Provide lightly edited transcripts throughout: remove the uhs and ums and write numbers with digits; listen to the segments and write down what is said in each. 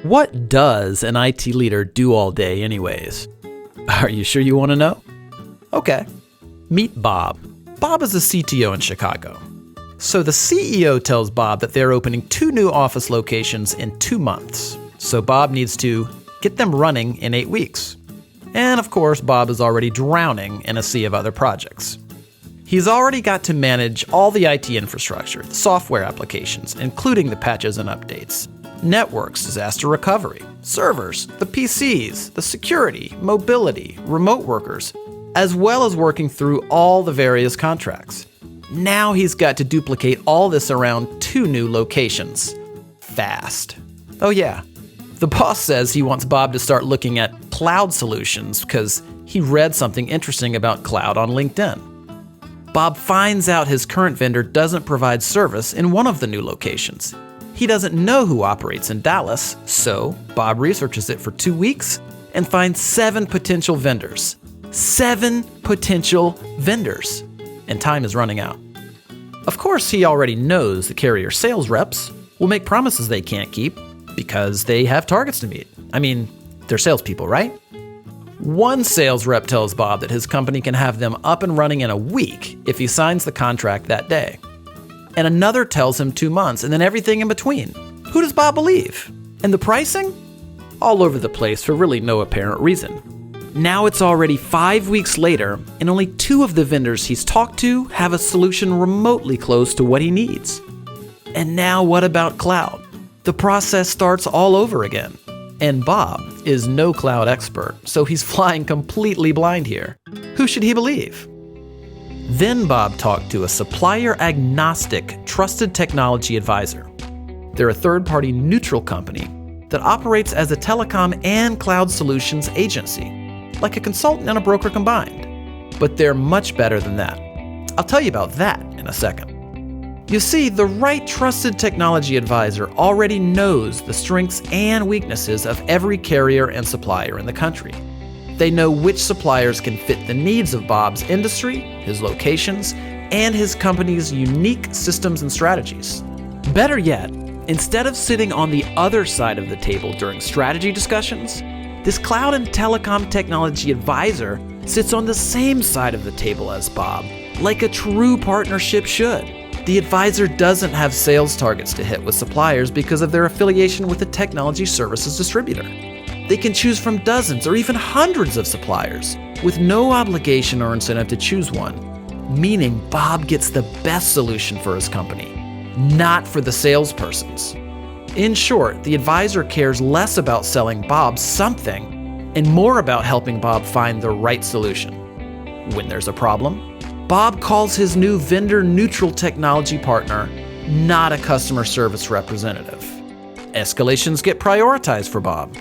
What does an IT leader do all day anyways? Are you sure you want to know? Okay. Meet Bob. Bob is a CTO in Chicago. So the CEO tells Bob that they're opening 2 new office locations in 2 months. So Bob needs to get them running in 8 weeks. And of course, Bob is already drowning in a sea of other projects. He's already got to manage all the IT infrastructure, the software applications, including the patches and updates, networks, disaster recovery, servers, the PCs, the security, mobility, remote workers, as well as working through all the various contracts. Now he's got to duplicate all this around 2 new locations. Fast. Oh yeah, the boss says he wants Bob to start looking at cloud solutions because he read something interesting about cloud on LinkedIn. Bob finds out his current vendor doesn't provide service in one of the new locations. He doesn't know who operates in Dallas, so Bob researches it for 2 weeks and finds 7 potential vendors. 7 potential vendors. And time is running out. Of course, he already knows the carrier sales reps will make promises they can't keep because they have targets to meet. I mean, they're salespeople, right? One sales rep tells Bob that his company can have them up and running in a week if he signs the contract that day. And another tells him 2 months, and then everything in between. Who does Bob believe? And the pricing? All over the place for really no apparent reason. Now it's already 5 weeks later, and only 2 of the vendors he's talked to have a solution remotely close to what he needs. And now what about cloud? The process starts all over again. And Bob is no cloud expert, so he's flying completely blind here. Who should he believe? Then Bob talked to a supplier-agnostic, trusted technology advisor. They're a third-party neutral company that operates as a telecom and cloud solutions agency, like a consultant and a broker combined. But they're much better than that. I'll tell you about that in a second. You see, the right trusted technology advisor already knows the strengths and weaknesses of every carrier and supplier in the country. They know which suppliers can fit the needs of Bob's industry, his locations, and his company's unique systems and strategies. Better yet, instead of sitting on the other side of the table during strategy discussions, this cloud and telecom technology advisor sits on the same side of the table as Bob, like a true partnership should. The advisor doesn't have sales targets to hit with suppliers because of their affiliation with a technology services distributor. They can choose from dozens or even hundreds of suppliers with no obligation or incentive to choose one, meaning Bob gets the best solution for his company, not for the salespersons. In short, the advisor cares less about selling Bob something and more about helping Bob find the right solution. When there's a problem, Bob calls his new vendor-neutral technology partner, not a customer service representative. Escalations get prioritized for Bob.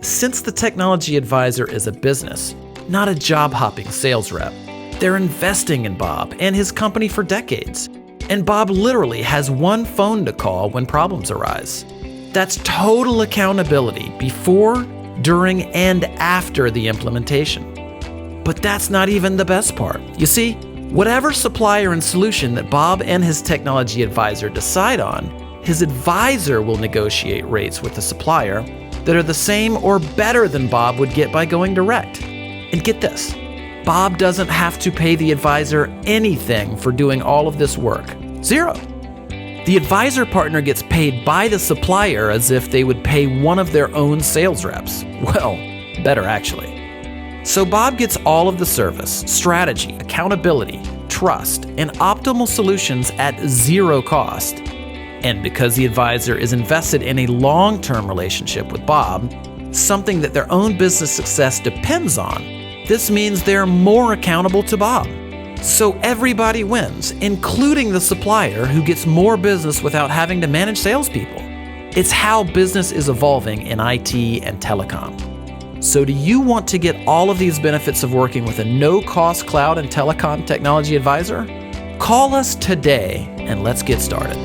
Since the technology advisor is a business, not a job-hopping sales rep, they're investing in Bob and his company for decades. And Bob literally has one phone to call when problems arise. That's total accountability before, during, and after the implementation. But that's not even the best part. You see, whatever supplier and solution that Bob and his technology advisor decide on, his advisor will negotiate rates with the supplier that are the same or better than Bob would get by going direct. And get this, Bob doesn't have to pay the advisor anything for doing all of this work. 0. The advisor partner gets paid by the supplier as if they would pay one of their own sales reps. Well, better actually. So Bob gets all of the service, strategy, accountability, trust, and optimal solutions at 0 cost. And because the advisor is invested in a long-term relationship with Bob, something that their own business success depends on, this means they're more accountable to Bob. So everybody wins, including the supplier who gets more business without having to manage salespeople. It's how business is evolving in IT and telecom. So do you want to get all of these benefits of working with a no-cost cloud and telecom technology advisor? Call us today and let's get started.